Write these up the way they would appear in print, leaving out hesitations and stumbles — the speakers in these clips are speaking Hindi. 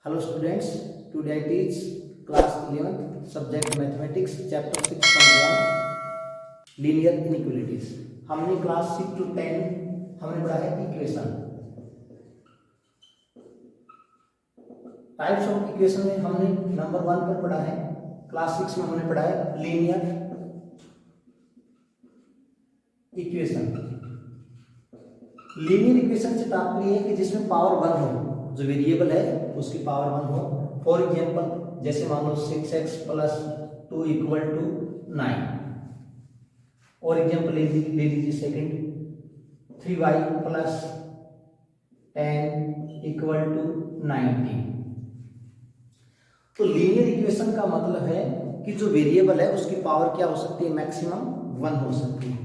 Hello students, today I teach class 11th subject mathematics chapter 6.1 linear inequalities। हमने क्लास 6 to 10 हमने पढ़ा है इक्वेशन। टाइप्स ऑफ इक्वेशन में हमने नंबर 1 पर पढ़ा है, क्लास 6 में हमने पढ़ा है लीनियर इक्वेशन। लीनियर इक्वेशन से तात्पर्य है कि जिसमें पावर 1 हो, जो वेरिएबल है उसकी पावर 1 हो। फॉर एग्जांपल जैसे मान लो 6x + 2 = 9। और एग्जांपल ले लीजिए सेकंड 3y + 10 = 19। तो लीनियर इक्वेशन का मतलब है कि जो वेरिएबल है उसकी पावर क्या हो सकती है, मैक्सिमम 1 हो सकती है।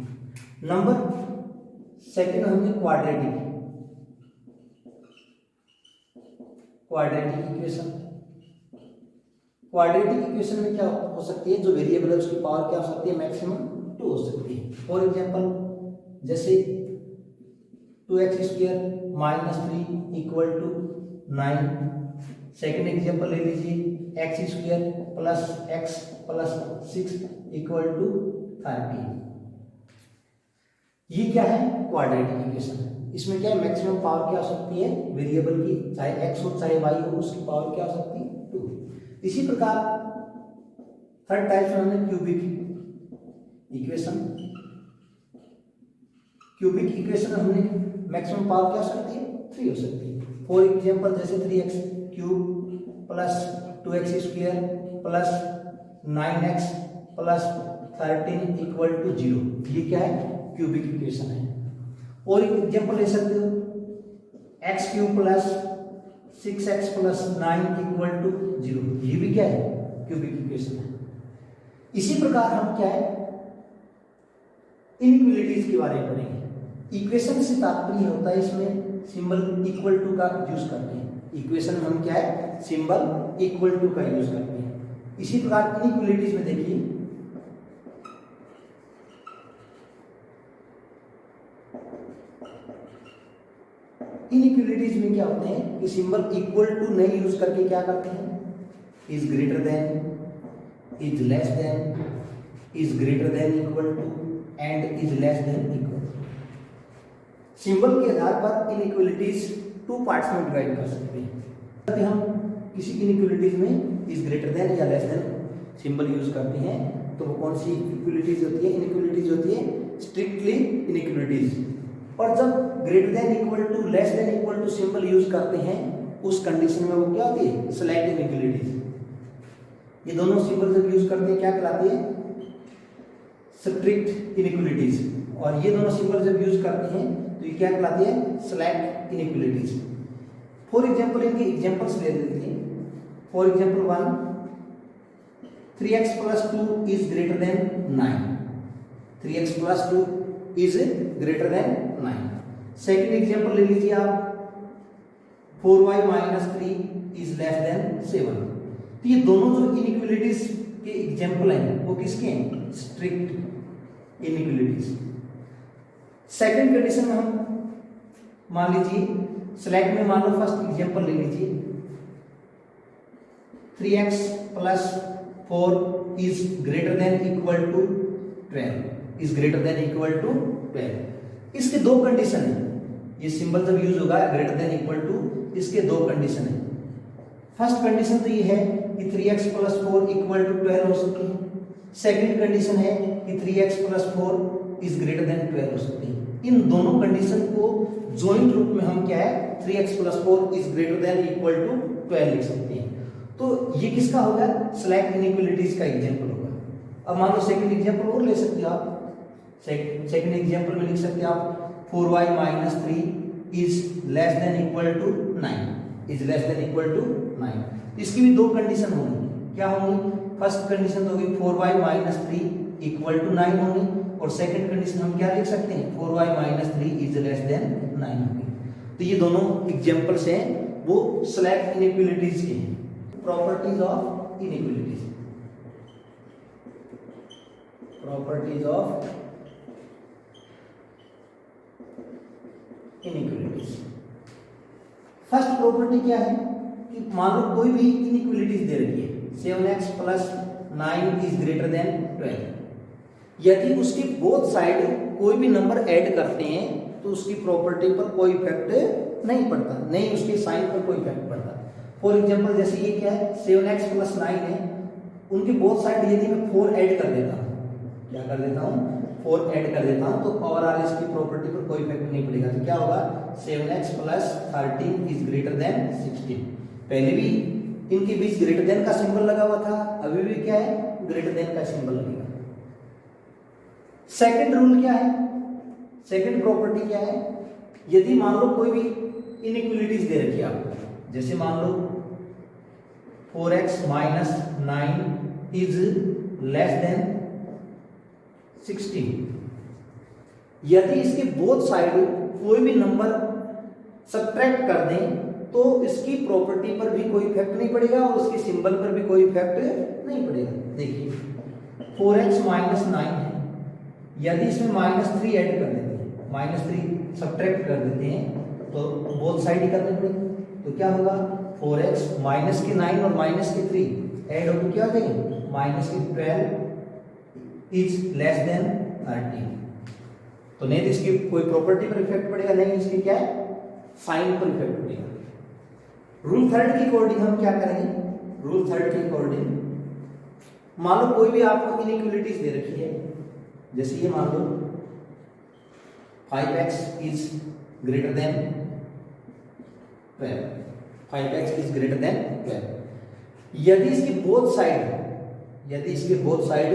नंबर सेकंड हमने क्वाड्रेटिक इक्वेशन। क्वाड्रेटिक इक्वेशन में क्या हो सकती है, जो वेरिएबल है उसकी पावर क्या हो सकती है, मैक्सिमम 2 हो सकती है। फॉर एग्जांपल जैसे 2x² - 3 = 9। सेकंड एग्जांपल ले लीजिए x² + x + 6 = 30। ये क्या है, क्वाड्रेटिक इक्वेशन। इसमें क्या है, मैक्सिमम पावर क्या हो सकती है वेरिएबल की, चाहे x हो चाहे y हो, उसकी पावर क्या हो सकती है 2। इसी प्रकार थर्ड टाइप में हमने क्यूबिक इक्वेशन। क्यूबिक इक्वेशन में हमने मैक्सिमम पावर क्या हो सकती है, 3 हो सकती है। फॉर एग्जांपल जैसे 3x³ + 2x² + 9x + 13 = 0। ये क्या है, क्यूबिक इक्वेशन है। और एक एग्जांपल ले सकते हो x³ + 6x + 9 = 0। ये भी क्या है, क्यूबिक इक्वेशन है। इसी प्रकार हम क्या है, इनइक्वालिटीज के बारे में पढ़ेंगे। इक्वेशन से तात्पर्य होता है, इसमें सिंबल = का यूज करते हैं। इक्वेशन में हम क्या है, सिंबल = का यूज करते हैं। इसी प्रकार इनइक्वालिटीज में देखिए इनइक्वालिटीज में क्या होते हैं कि सिंबल = नहीं यूज करके क्या करते हैं, is greater than, is less than, is greater than equal to and is less than equal. Symbol के आधार पर इनइक्वालिटीज 2 पार्ट्स में डिवाइड कर सकते हैं। यदि हम किसी इनइक्वालिटीज में इज ग्रेटर देन या लेस देन सिंबल यूज करते हैं तो वो कौन सी इक्वालिटीज होती है, इनइक्वालिटीज होती है स्ट्रिक्टली इनइक्वालिटीज। और जब greater than equal to less than equal to symbol use करते हैं उस कंडीशन में वो क्या होती है, सेलेक्ट इनइक्वालिटीज। ये दोनों सिंबल जब यूज करते हैं क्या कहलाती है, स्ट्रिक्ट इनइक्वालिटीज। और ये दोनों सिंबल जब यूज करते हैं तो ये क्या कहलाती है, सेलेक्ट इनइक्वालिटीज। फॉर एग्जांपल इनके एग्जांपल्स ले लेते हैं। For example 1 3x + 2 is greater then 9। 3x + 2 is greater then 9। Second example ले लीजिए आप 4y - 3 इज लेस देन 7। तो ये दोनों जो इनइक्वालिटीज के एग्जांपल हैं वो किसके हैं, स्ट्रिक्ट इनइक्वालिटीज। सेकंड कंडीशन में हम मान लीजिए सेलेक्ट में मान लो फर्स्ट एग्जांपल ले लीजिए 3x + 4 is greater than equal to 12, is greater than equal to 12। इसके दो कंडीशन है, ये सिंबल जब यूज होगा ग्रेटर देन इक्वल टू, इसके दो कंडीशन है। फर्स्ट कंडीशन तो ये है कि 3x + 4 = 12 हो सकती है। सेकंड कंडीशन है कि 3x + 4 इज ग्रेटर देन 12 हो सकती है। इन दोनों कंडीशन को जॉइंट रूप में हम क्या है, 3x + 4 is greater than equal to 12 लिख सकते हैं। तो ये किसका होगा, सेलेक्ट इनइक्वालिटीज का एग्जांपल होगा। अब मान लो सेकंड एग्जांपल और ले सकते हो आप। सेकंड एग्जांपल में लिख सकते हैं आप 4y - 3 is less than equal to 9, is less than equal to 9। इसकी भी दो कंडीशन होंगी, क्या होंगी, फर्स्ट कंडीशन होगी 4y - 3 इक्वल टू 9 होंगी, और सेकंड कंडीशन हम क्या लिख सकते हैं, 4y - 3 इज लेस देन 9 होंगी। तो ये दोनों एग्जांपल्स हैं वो सेलेक्ट इनइक्वालिटीज के हैं। Properties of inequalities, properties of inequalities. First property क्या है कि मान लो कोई भी इनइक्वालिटीज दे रखी है, 7x plus 9 is greater then 12, यदि उसकी बोथ साइड कोई भी नंबर ऐड करते हैं तो उसकी प्रॉपर्टी पर कोई इफेक्ट नहीं पड़ता, नहीं उसके साइन पर कोई इफेक्ट पड़ता। फॉर एग्जांपल जैसे ये क्या है, 7x प्लस 9 है, उनकी बोथ साइड यदि मैं 4 ऐड कर देता हूँ, क्या कर देता हूँ, 4 ऐड कर देता हूँ, तो ओवरऑल इसकी प्रॉपर्टी पर कोई इफेक्ट नहीं पड़ेगा। तो क्या होगा, 7x plus 13 is greater then 16। पहले भी इनके बीच ग्रेटर देन का सिंबल लगा हुआ था, अभी भी क्या है, ग्रेटर देन का सिंबल लगेगा। सेकंड रूल क्या है, सेकंड प्रॉपर्टी क्या है, यदि मान लो कोई भी इनइक्वालिटीज दे रखी है आपको, जैसे मान लो 4x minus 9 is less then 16, यदि इसके बोथ साइड कोई भी नंबर सब्ट्रैक्ट कर दें तो इसकी प्रॉपर्टी पर भी कोई इफेक्ट नहीं पड़ेगा और उसके सिंबल पर भी कोई इफेक्ट नहीं पड़ेगा। देखिए 4x माइनस 9 है, यदि इसमें -3 ऐड कर देते हैं, -3 सब्ट्रैक्ट कर देते हैं तो बोथ साइड ही करने पड़ेंगे, तो क्या होगा, 4x माइनस के 9 और माइनस के 3 ऐड होकर क्या हो जाएंगे, माइनस के 12 इज लेस देन 13। तो नहीं तो इसकी कोई प्रॉपर्टी पर इफेक्ट पड़ेगा, नहीं इसकी क्या है, साइन पर इफेक्ट पड़ेगा। रूल थर्ड के अकॉर्डिंग हम क्या करेंगे, रूल थर्ड के अकॉर्डिंग मान लो कोई भी आपको इनइक्वालिटीज दे रखी है, जैसे ये मान लो 5x is greater then 12, 5x is greater then 12, यदि इसकी बोथ साइड, यदि इसके बोथ साइड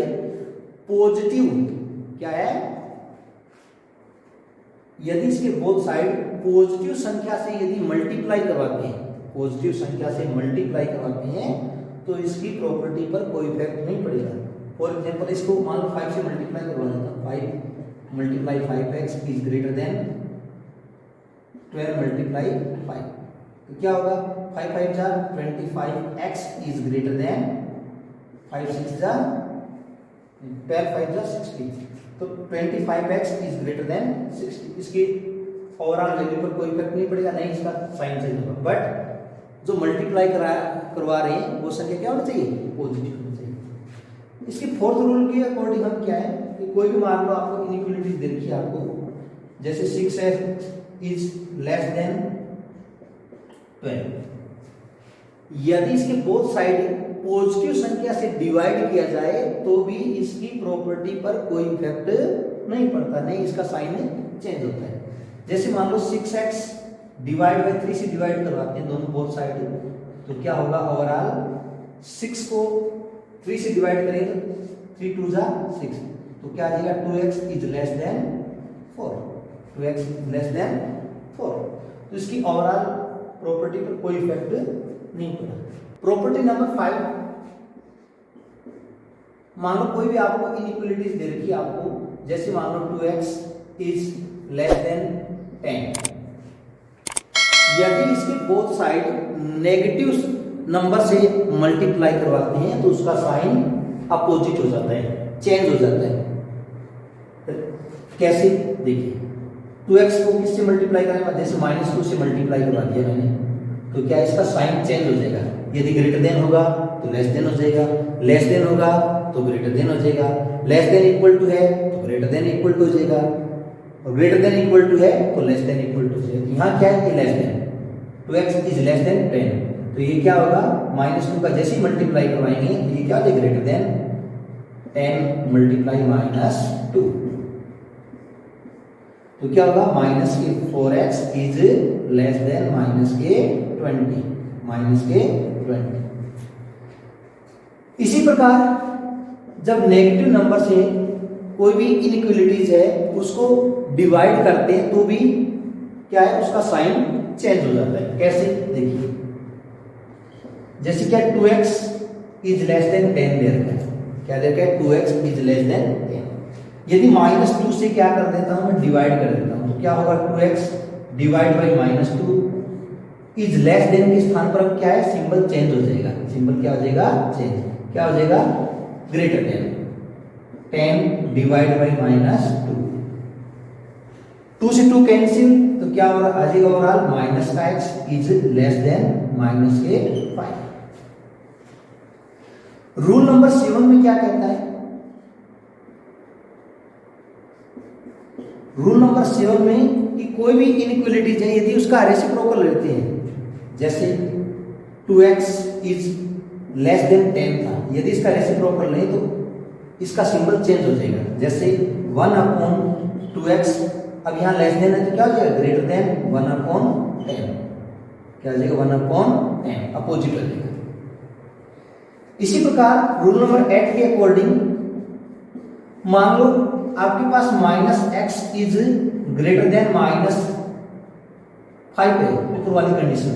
पॉजिटिव क्या है, यदि इसके बोथ साइड पॉजिटिव संख्या से यदि मल्टीप्लाई करवाते हैं, पॉजिटिव संख्या से मल्टीप्लाई करवाते हैं तो इसकी प्रॉपर्टी पर कोई इफेक्ट नहीं पड़ेगा। फॉर एग्जांपल इसको मान लो 5 से मल्टीप्लाई करवा देता हूँ, 5 multiply 5x is greater then 12 multiply 5, तो क्या होगा, 5 5 जा 25x इज ग्रेटर देन 5 6 जा 12 5 जा 60, तो 25x इज ग्रेटर देन 60, इसकी ओवरऑल वैल्यू पर कोई इफेक्ट नहीं पड़ेगा, नहीं इसका साइन चेंज होगा। बट जो मल्टीप्लाई करवा रहे हैं वो संख्या क्या होनी चाहिए, पॉजिटिव होनी चाहिए। इसके फोर्थ रूल के अकॉर्डिंग हम क्या है कि कोई भी मान लो आपको इनइक्वालिटीज दे रखी है आपको, जैसे 6x इज लेस देन 12, यदि इसके बोथ साइड पॉजिटिव संख्या से डिवाइड किया जाए तो भी इसकी प्रॉपर्टी पर कोई इफेक्ट नहीं पड़ता, नहीं इसका साइन चेंज होता है। जैसे मान लो 6x डिवाइड बाय 3 से डिवाइड करवाते हैं दोनों बोथ साइड, तो क्या होगा, ओवरऑल 6 को 3 से डिवाइड करेंगे, 3 2 जा 6, तो क्या आ जाएगा, 2x is less then 4, 2x is less then 4, तो इसकी ओवरऑल प्रॉपर्टी पर कोई इफेक्ट नहीं पड़ा। प्रॉपर्टी नंबर 5, मान लो कोई भी आपको इनइक्वालिटीज दे रखी है आपको, जैसे मान लो 2x इज लेस देन 10, यदि इसके बोथ साइड नेगेटिव नंबर से मल्टीप्लाई करवाते हैं तो उसका साइन अपोजिट हो जाता है, चेंज हो जाता है। कैसे, देखिए 2x को किससे मल्टीप्लाई करेंगे, जैसे -2 से मल्टीप्लाई करवा दिया मैंने, तो क्या इसका साइन चेंज हो जाएगा, यदि ग्रेटर देन होगा तो लेस देन हो जाएगा, लेस देन होगा तो ग्रेटर देन हो जाएगा, लेस देन इक्वल टू है तो ग्रेटर देन इक्वल टू हो जाएगा, और ग्रेटर देन इक्वल टू है तो लेस देन इक्वल टू हो जाएगा। यहाँ क्या है, less than, 2x is less then 10, तो ये क्या होगा, -2 का जैसे ही मल्टीप्लाई करवाएंगे ये क्या हो जाएगा, ग्रेटर देन 10 मल्टीप्लाई -2, तो क्या होगा, -4x इज लेस देन -20। इसी प्रकार जब नेगेटिव नंबर से कोई भी इनइक्वालिटीज है उसको डिवाइड करते हैं तो भी क्या है, उसका साइन चेंज हो जाता है। कैसे, देखिए जैसे क्या 2x इज लेस देन 10 दे रखा है, क्या दे रखा है, 2x इज लेस देन 10, यदि -2 से क्या कर देता हूं मैं, डिवाइड कर देता हूं, तो क्या होगा, 2x divide by -2 is less then के स्थान पर अब क्या है, सिंबल चेंज हो जाएगा, सिंबल क्या हो जाएगा, चेंज, क्या हो जाएगा, ग्रेटर देन 10 डिवाइड बाई -2, 2 से 2 कैंसिल, तो क्या हो रहा, आ जाएगा overall -x is less then minus के 5। रूल नंबर 7 में क्या कहता है? रूल नंबर 7 में कि कोई भी इनइक्वालिटीज है यदि उसका रेसिप्रोकल लेते हैं, जैसे 2x इज लेस देन 10 था, यदि इसका रेसिप्रोकल नहीं तो इसका सिंबल चेंज हो जाएगा। जैसे 1/2x, अब यहाँ लेस देन है तो क्या हो जाएगा? Greater than 1/10। क्या हो जाएगा? 1/10, अपोजिट हो जाएगा। इसी प्रकार रूल नंबर 8 के अकॉर्डिंग मान लो आपके पास -x इज ग्रेटर देन -5 है, ऊपर वाली कंडीशन,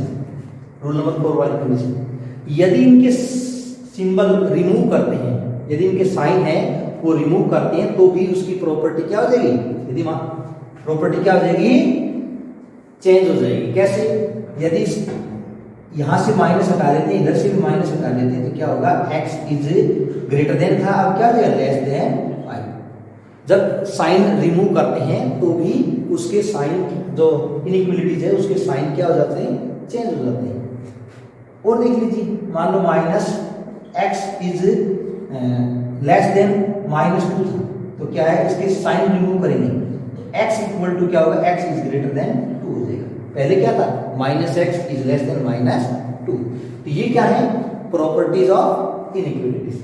रूल नंबर 4 वाली कंडीशन। यदि इनके सिंबल रिमूव करते हैं, यदि इनके साइन है वो रिमूव करते हैं तो भी उसकी प्रॉपर्टी क्या हो जाएगी? यदि प्रॉपर्टी क्या हो जाएगी? चेंज हो जाएगी। कैसे? यदि यहां से माइनस हटा देते हैं, इधर से भी माइनस हटा देते हैं तो क्या होगा? x इज ग्रेटर देन था, अब क्या हो जाएगा? Less than 5। जब साइन रिमूव करते हैं तो भी उसके साइन, जो इनइक्वालिटीज है उसके साइन क्या हो जाते हैं? चेंज हो जाते हैं। और देख लीजिए, मान लो -x इज लेस देन -2 था, तो क्या है? इसके साइन रिमूव करेंगे तो x इक्वल टू क्या होगा? x इज ग्रेटर देन 2 हो जाएगा। पहले क्या था? -x is less then -2। तो ये क्या है? Properties of inequalities.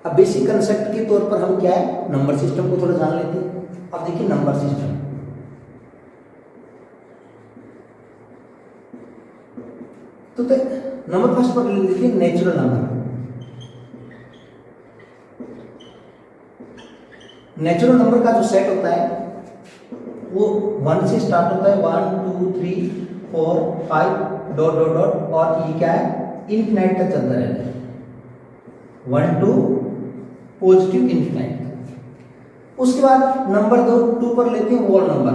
अब बेसिक कंसेप्ट के तौर पर हम क्या है? नंबर सिस्टम को थोड़ा जान लेते हैं। अब देखिए नंबर सिस्टम, तो नंबर फर्स्ट पर देखिए नेचुरल नंबर। नेचुरल नंबर का जो सेट होता है वो 1 से स्टार्ट होता है, 1 2 3 4 5 डॉट डॉट डॉट, और ये क्या है? इनफिनाइट तक चलता रहता है, 1 टू पॉजिटिव इनफिनाइट। उसके बाद नंबर 2 पर लेते हैं whole number.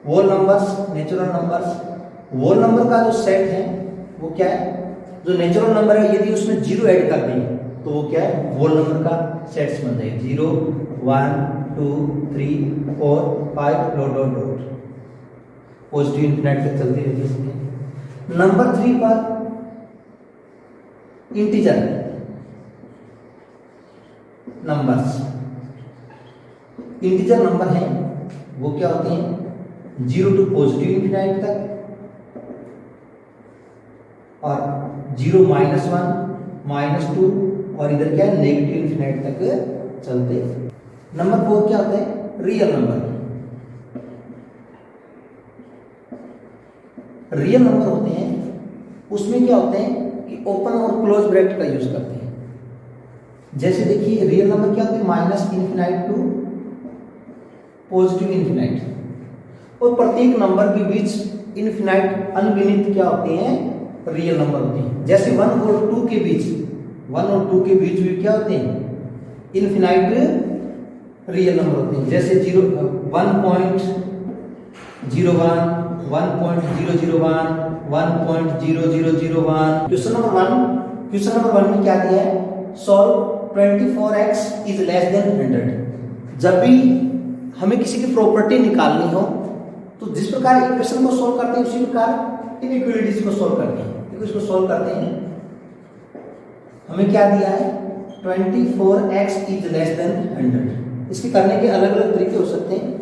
Whole numbers, natural numbers. Whole number का जो सेट है वो क्या है? जो नेचुरल नंबर है यदि उसमें 0 ऐड कर दें तो वो क्या है? होल नंबर का सेट्स बन जाएगा, 0 1 2 3 4 5 dot dot dot, positive infinite तक चलती रहती है। नंबर 3 पर इंटीजर नंबर्स, इंटीजर नंबर हैं वो क्या होते हैं? 0 टू पॉजिटिव इनफिनाइट तक, और 0 -1 -2, और इधर क्या है? नेगेटिव इनफिनाइट तक चलते हैं। नंबर 4 क्या होता है? Real number. रियल नंबर होते हैं, उसमें क्या होते हैं कि ओपन और क्लोज ब्रैकेट का यूज करते हैं। जैसे देखिए रियल नंबर क्या होते हैं? -इनफिनाइट टू पॉजिटिव इनफिनाइट, और प्रत्येक नंबर के बीच इनफिनाइट अनगिनत क्या होते हैं? रियल नंबर होते हैं। जैसे 1 और 2 के बीच, 1 और 2 के बीच भी क्या होते हैं? इनफिनाइट रियल नंबर होते हैं। जैसे 1.01 1.001 1.0001। क्वेश्चन नंबर 1 में क्या दिया है? Solve 24x is less then 100। जब भी हमें किसी की प्रॉपर्टी निकालनी हो तो जिस प्रकार इक्वेशन को सॉल्व करते हैं उसी प्रकार इनइक्वालिटीज को सॉल्व करते हैं। देखो इसको सॉल्व करते हैं, हमें क्या दिया है? 24x is less then 100। इसके करने के अलग अलग तरीके हो सकते हैं।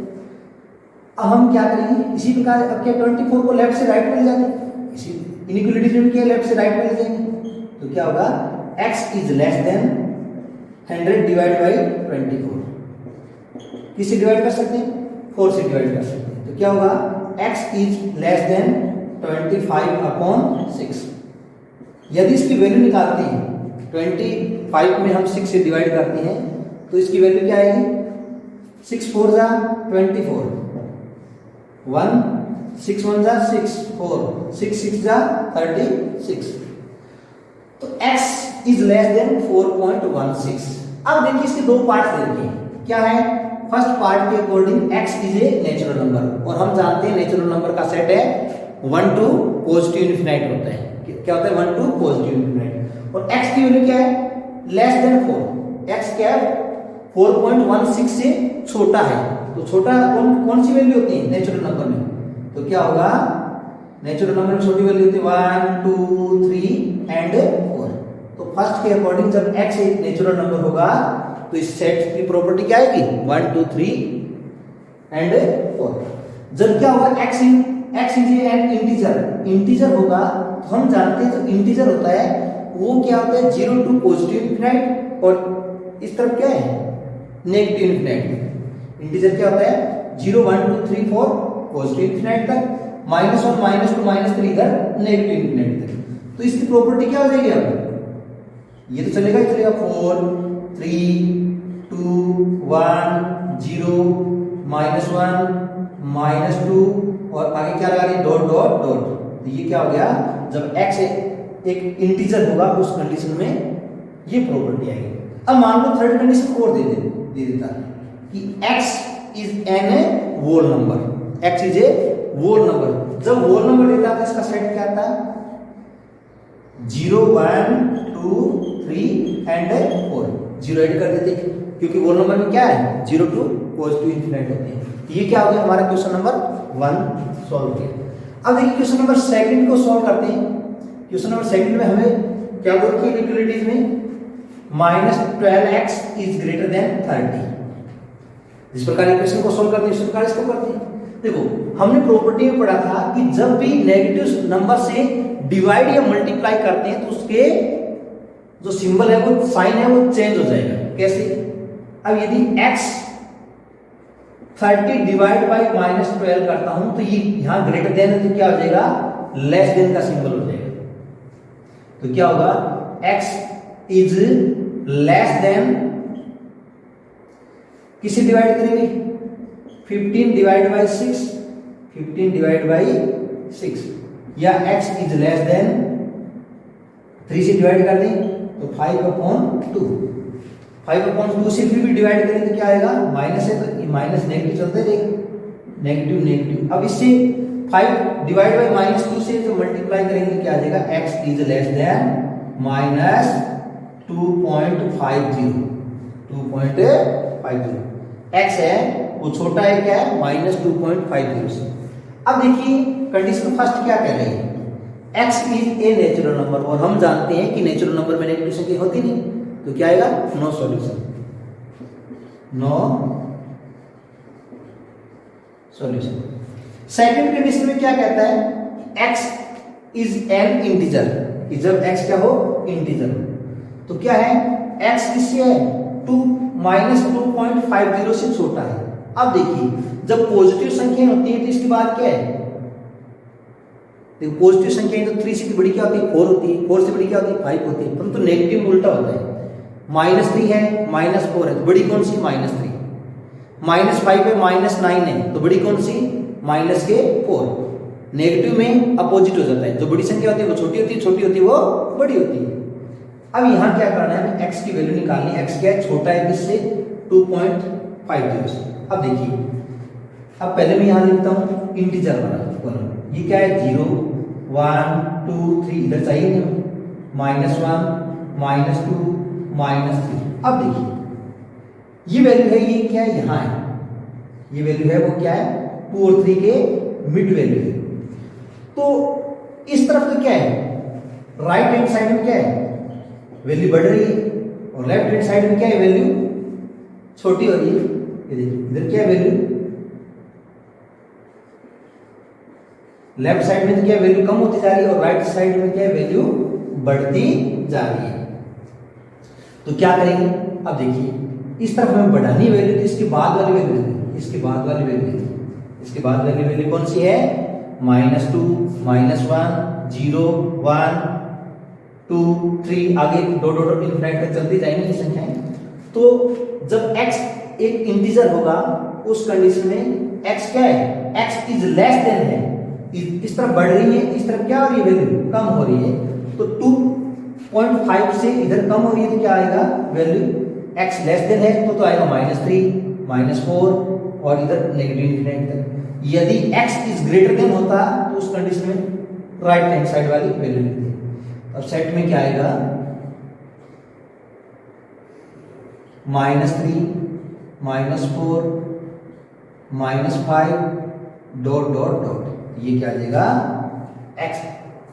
अब हम क्या करेंगे? इसी प्रकार अब क्या 24 को लेफ्ट से राइट में ले जाएंगे, इसी इनइक्वालिटीज में क्या लेफ्ट से राइट में ले जाएंगे तो क्या होगा? x is less then 100 divide by 24। किससे डिवाइड कर सकते हैं? 4 से डिवाइड कर सकते हैं। तो क्या होगा? x is less then 25/6। यदि इसकी वैल्यू निकालते हैं, 25 में हम 6 से डिवाइड करते हैं तो इसकी वैल्यू क्या आएगी? 6 4 जा 24, 1 6 1 जा 6 4 6 6 जा 36। तो x इज लेस देन 4.16। अब देखिए इसके दो पार्ट देखिए क्या है। फर्स्ट पार्ट के according x is a natural number, और हम जानते हैं नेचुरल नंबर का सेट है 1 टू पॉजिटिव इनफिनाइट होता है। क्या होता है? 1 टू पॉजिटिव इनफिनाइट। और x की वैल्यू क्या है? Less than 4। x क्या है? 4.16 से छोटा है। तो छोटा कौन सी वैल्यू होती है नेचुरल नंबर में? तो क्या होगा, नेचुरल नंबर में छोटी वैल्यू होती है 1 2 3 एंड 4। तो फर्स्ट के अकॉर्डिंग जब x एक नेचुरल नंबर होगा तो इस सेट की प्रॉपर्टी क्या आएगी 1 2 3 एंड 4। जब क्या होगा x इज एन इंटीजर होगा, तो हम जानते हैं जो इंटीजर होता है वो क्या होता है 0 टू पॉजिटिव इंफिनिट और इस तरफ क्या है नेगेटिव इंफिनिट। इंटीजर क्या होता है 0 1 2 3 4 पॉजिटिव इंफिनिट तक, -1 -2 -3 इधर नेगेटिव इंफिनिट तक। तो इसकी प्रॉपर्टी क्या हो जाएगी अब, ये तो चलेगा ही चलेगा 4 3 2 1 0 -1 -2 और आगे क्या लगा रही डॉट डॉट डॉट। तो ये क्या हो गया, जब x एक इंटीजर होगा उस कंडीशन में ये प्रॉपर्टी आएगी। अब मान लो थर्ड कंडीशन और दे देता कि x is an whole number, x is a whole number. जब होल नंबर देता है तो इसका सेट क्या आता है 0 1 2 3 एंड 4, 0 ऐड कर देते क्योंकि होल नंबर में क्या है 0 टू पॉजिटिव इंफिनिट होते हैं। ये क्या हो गया हमारा क्वेश्चन नंबर 1 सॉल्व किया। अब देखिए क्वेश्चन नंबर सेकंड को सॉल्व करते हैं। क्वेश्चन नंबर सेकंड में हमें क्या बोलती है इक्वलिटीज में -12x इज ग्रेटर देन 30। जिस प्रकार इक्वेशन को सॉल्व करते हैं इस प्रकार इसको करते हैं। देखो हमने प्रॉपर्टी में पढ़ा था कि जब भी नेगेटिव नंबर से डिवाइड या मल्टीप्लाई करते हैं तो उसके जो सिंबल है वो साइन है वो चेंज हो जाएगा। कैसे, अब यदि x 30 डिवाइड बाई -12 करता हूं तो ये यहां ग्रेटर देन है तो क्या हो जाएगा लेस देन का सिंबल हो जाएगा। तो क्या होगा x इज लेस देन, किसे डिवाइड करेंगे 15 डिवाइड बाई 6, 15 डिवाइड बाई 6, या x इज लेस देन 3 से डिवाइड कर दें तो 5/2, 5/2 से फिर भी डिवाइड करें तो क्या आएगा माइनस है तो माइनस नेगेटिव चलते रहेगा, नेगेटिव नेगेटिव। अब इससे 5 डिवाइड बाई -2 से जो मल्टीप्लाई करेंगे क्या आ जाएगा x is less then -2.50, 2.50 x है वो छोटा है क्या है -2.50 से। अब देखिए कंडीशन फर्स्ट क्या कह रही है x is a natural number और हम जानते हैं कि नेचुरल नंबर में नेगेटिव संख्या होती नहीं, तो क्या आएगा no solution, no solution. Second condition में क्या कहता है x इज एन इंटीजर, कि जब x क्या हो इंटीजर तो क्या है x किससे है 2 -2.50 से छोटा है। अब देखिए जब पॉजिटिव संख्या होती है तो इसके बाद क्या है, देखो पॉजिटिव संख्या है तो 3 से बड़ी क्या होती है 4 होती है, 4 से बड़ी क्या होती है 5 होती है, परंतु नेगेटिव में उल्टा होता है, -3 है -4 है तो बड़ी कौन सी -3, -5 है -9 है तो बड़ी कौन सी -4। नेगेटिव में अपोजिट हो जाता है, जो बड़ी संख्या होती है वो छोटी होती है, छोटी होती है वो बड़ी होती है। अब यहाँ क्या करना है x की वैल्यू निकालनी है, x क्या है छोटा है किससे 2.50 से। अब देखिए अब पहले मैं यहाँ लिखता हूँ इंटीजर वाला, ये क्या है 0 1 2 3 इधर चाहिए नहीं, -1 -2 -3। अब देखिए ये वैल्यू है ये क्या है यहाँ है, ये वैल्यू है वो क्या है 2 और 3 के मिड वैल्यू है। तो इस तरफ तो क्या है राइट हैंड साइड में क्या है वैल्यू बढ़ रही है और लेफ्ट हैंड साइड में क्या है वैल्यू छोटी हो रही है। ये देखिए इधर क्या है वैल्यू, लेफ्ट साइड में तो क्या वैल्यू कम होती जा रही है और राइट साइड में क्या वैल्यू बढ़ती जा रही है। तो क्या करेंगे, अब देखिए इस तरफ हमें बढ़ानी वैल्यू तो इसके बाद वाली वैल्यू, इसके बाद वाली वैल्यू, इसके बाद वाली वैल्यू कौन सी है -2 -1 0 1 2 3 आगे डॉट डॉट इनफिनिट तक चलती जाएंगी ये संख्याएं। तो जब x एक इंटीजर होगा उस कंडीशन में x क्या है x इज लेस देन है, इस तरफ बढ़ रही है इस तरफ क्या हो रही है वैल्यू कम हो रही है, तो 2.5 से इधर कम हो रही है तो क्या आएगा वैल्यू x लेस देन है तो आएगा -3 -4 और इधर नेगेटिव इंफिनिट तक। यदि x इज ग्रेटर देन होता तो उस कंडीशन में राइट हैंड साइड वाली वैल्यू लिखते। अब सेट में क्या आएगा -3 -4 -5 डॉट डॉट डॉट, ये क्या आ जाएगा, x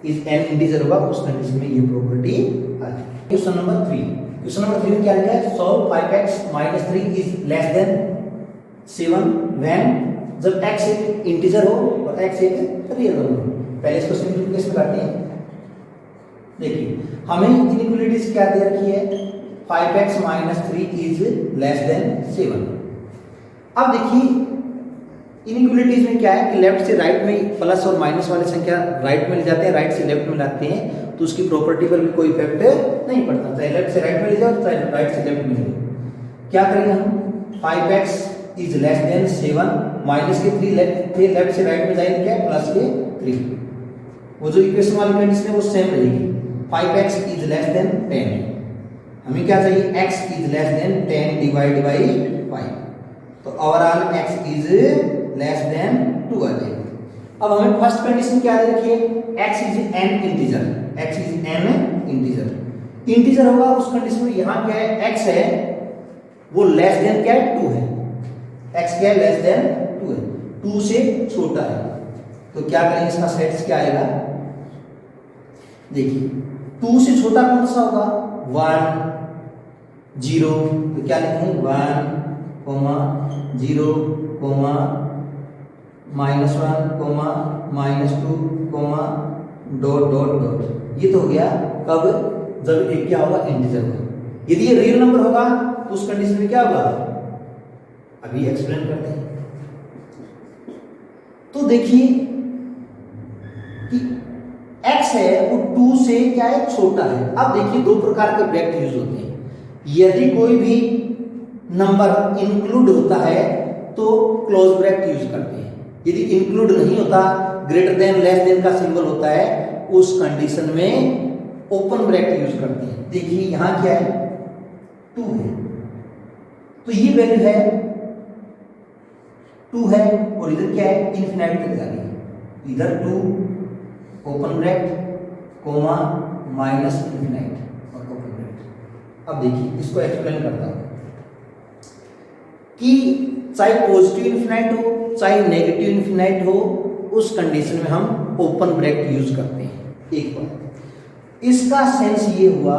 इज एन इंटीजर होगा, उस कंडीशन में ये प्रॉपर्टी आ जाएगी। क्वेश्चन नंबर 3, क्वेश्चन नंबर 3 में क्या लिखा है, solve 5x - 3 is less then 7 when, जब x एक इंटीजर हो और x एक रियल नंबर हो। पहले इसको सिंपलीफिकेशन करते हैं। देखिए हमें इनइक्वालिटीज क्या दे रखी है, 5x - 3 इज लेस देन 7। अब देखिए इनइक्वालिटीज में क्या है कि लेफ्ट से राइट में प्लस और माइनस वाली संख्या राइट में ले जाते हैं, राइट से लेफ्ट में लाते हैं, तो उसकी प्रॉपर्टी पर भी कोई इफेक्ट नहीं पड़ता, चाहे लेफ्ट से राइट में ले जाओ चाहे राइट से लेफ्ट में ले जाओ। क्या करेंगे हम, 5x is less then 7, minus के 3 लेफ्ट से राइट में जाएंगे, क्या प्लस के 3, वो जो इक्वेशन वाली कंडीशन है वो सेम रहेगी। 5x इज लेस देन 10, हमें क्या चाहिए, x is less then 10 divide by 5, तो overall x is less then 2 आ जाएगा। अब हमें फर्स्ट कंडीशन क्या दे रखी है, x is N integer, x is N integer, integer होगा उस कंडीशन में यहाँ क्या है, x है वो लेस देन क्या है, 2 है, x क्या है, लेस देन 2 है, 2 से छोटा है, तो क्या करेंगे, इसका सेट्स क्या आएगा, देखिए 2 से छोटा कौन सा होगा, 1 0, तो क्या लिखेंगे 1 0 -1 -2 डॉट डॉट डॉट, ये तो हो गया कब, जब एक क्या होगा, इंटीजर होगा। यदि ये रियल नंबर होगा तो उस कंडीशन में क्या होगा, अभी एक्सप्लेन करते हैं। तो देखिए कि x है वो 2 से क्या है, छोटा है। अब देखिए दो प्रकार के ब्रैकेट यूज होते हैं, यदि कोई भी नंबर इंक्लूड होता है तो क्लोज ब्रैकेट यूज करते हैं, यदि इंक्लूड नहीं होता, ग्रेटर देन लेस देन का सिंबल होता है, उस कंडीशन में ओपन ब्रैकेट यूज करते हैं। देखिए यहां क्या है, 2 है, तो ये वैल्यू है 2 है, और इधर क्या है, इन्फिनिटी तक जा रही है, इधर 2 open bracket comma minus infinity और ओपन ब्रैकेट। अब देखिए इसको एक्सप्लेन करता हूं कि चाहे पॉजिटिव इन्फिनिटी हो चाहे नेगेटिव इन्फिनिटी हो, उस कंडीशन में हम ओपन ब्रैकेट यूज करते हैं। एक बार इसका सेंस ये हुआ,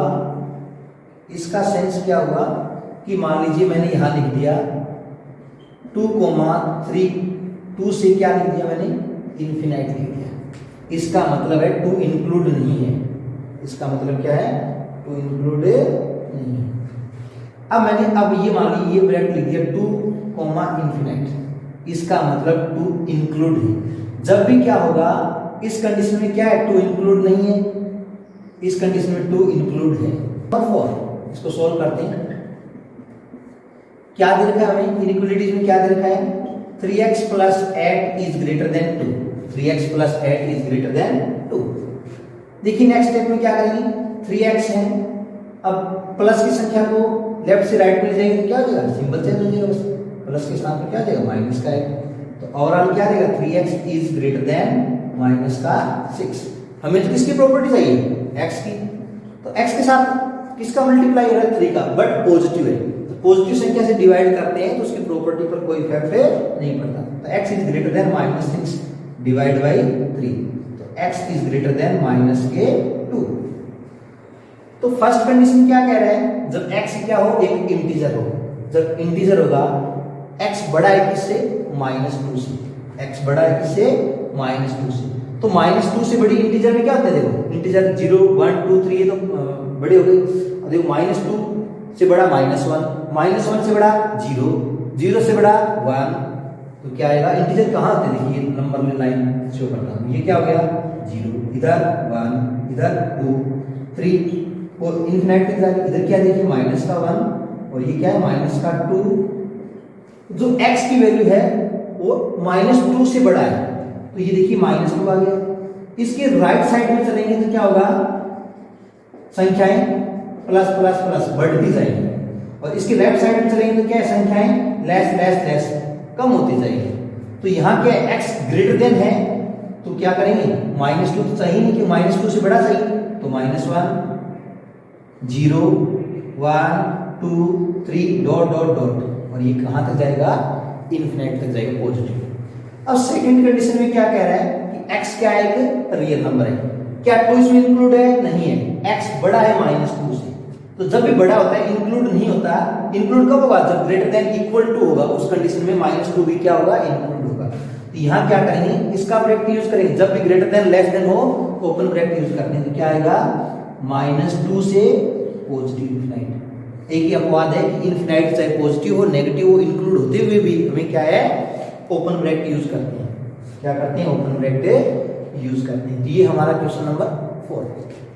इसका सेंस क्या हुआ कि मान लीजिए मैंने यहां लिख दिया 2,3, 2 से क्या लिख दिया मैंने, इन्फिनिटी लिख दिया, इसका मतलब है 2 इंक्लूड नहीं है, इसका मतलब क्या है, 2 इंक्लूड नहीं है। अब ये मान लीजिए ये ब्रैकेट लिख दिया 2, इन्फिनिटी, इसका मतलब 2 इंक्लूड है। जब भी क्या होगा, इस कंडीशन में क्या है, 2 इंक्लूड नहीं है, इस कंडीशन में 2 इंक्लूड है। नंबर 4, इसको सोल्व करते हैं। क्या दे रखा है हमें इनइक्वालिटीज में, क्या दे रखा है, 3x + 8 is greater then 2, 3x + 8 is greater then 2। देखिए नेक्स्ट स्टेप में क्या करेंगे, 3x है, अब प्लस की संख्या को लेफ्ट से राइट में ले जाएंगे तो क्या हो जाएगा, सिंबल चेंज हो जाएगा, बस प्लस के साथ में क्या हो जाएगा, माइनस का है, तो ओवरऑल क्या देगा, 3x इज ग्रेटर देन -6। हमें तो किसकी प्रॉपर्टी चाहिए, x की, तो x के साथ किसका मल्टीप्लाई हो रहा है, 3 का, बट पॉजिटिव है, तो पॉजिटिव संख्या से डिवाइड करते हैं तो उसकी प्रॉपर्टी पर कोई इफेक्ट नहीं पड़ता, तो x is greater then -6 divide by 3, तो x इज ग्रेटर देन -2। तो फर्स्ट कंडीशन क्या कह रहा है, जब x क्या हो, एक इंटीजर हो, जब इंटीजर होगा x बड़ा है किससे, -2 से, x बड़ा है किससे, -2 से, तो -2 से बड़ी इंटीजर में क्या होता है, देखो इंटीजर 0 1 2 3 ये तो बड़े हो गए, देखो -2 से बड़ा -1 से बड़ा 0 0 से बड़ा 1, तो क्या आएगा, इंटीजर कहाँ आते हैं, देखिए नंबर में लाइन शो करता हूँ, ये क्या हो गया 0, इधर 1 इधर 2 3 और इन्फिनिटी तक जाएगा, इधर क्या देखिए -1 और ये क्या है -2, जो x की वैल्यू है वो -2 से बड़ा है, तो ये देखिए -2 आ गया। इसके राइट साइड में चलेंगे तो क्या होगा, संख्याएं प्लस प्लस प्लस बढ़ती जाएंगी, और इसके लेफ्ट साइड में चलेंगे तो क्या है, संख्याएं लेस लेस लेस कम होती जाएगी। तो यहाँ क्या है, x ग्रेटर देन है, तो क्या करेंगे, -2 तो चाहिए नहीं, कि -2 से बड़ा चाहिए, तो -1 0 1 2 3 डॉट डॉट डॉट, और ये कहाँ तक जाएगा, इन्फिनाइट तक जाएगा पॉजिटिव। अब सेकंड कंडीशन में क्या कह रहा है कि x क्या है, एक रियल नंबर है। क्या 2 इसमें इंक्लूड है? नहीं है, x बड़ा है -2 से। तो जब भी बड़ा होता है इंक्लूड नहीं होता। इंक्लूड कब होगा? जब ग्रेटर देन इक्वल टू होगा, उस कंडीशन में -2 भी क्या होगा? इंक्लूड होगा। तो यहाँ क्या करेंगे, इसका ब्रैकेट यूज करेंगे। जब भी ग्रेटर देन लेस देन हो ओपन ब्रैकेट यूज करते हैं, तो क्या आएगा? -2 से पॉजिटिव इन्फिनाइट। एक ही अपवाद है कि इन्फिनाइट चाहे पॉजिटिव हो नेगेटिव हो इंक्लूड होते हुए भी हमें क्या है? ओपन ब्रैकेट यूज करते हैं। क्या करते हैं? ओपन ब्रैकेट यूज करते हैं। तो ये हमारा क्वेश्चन नंबर 4 है।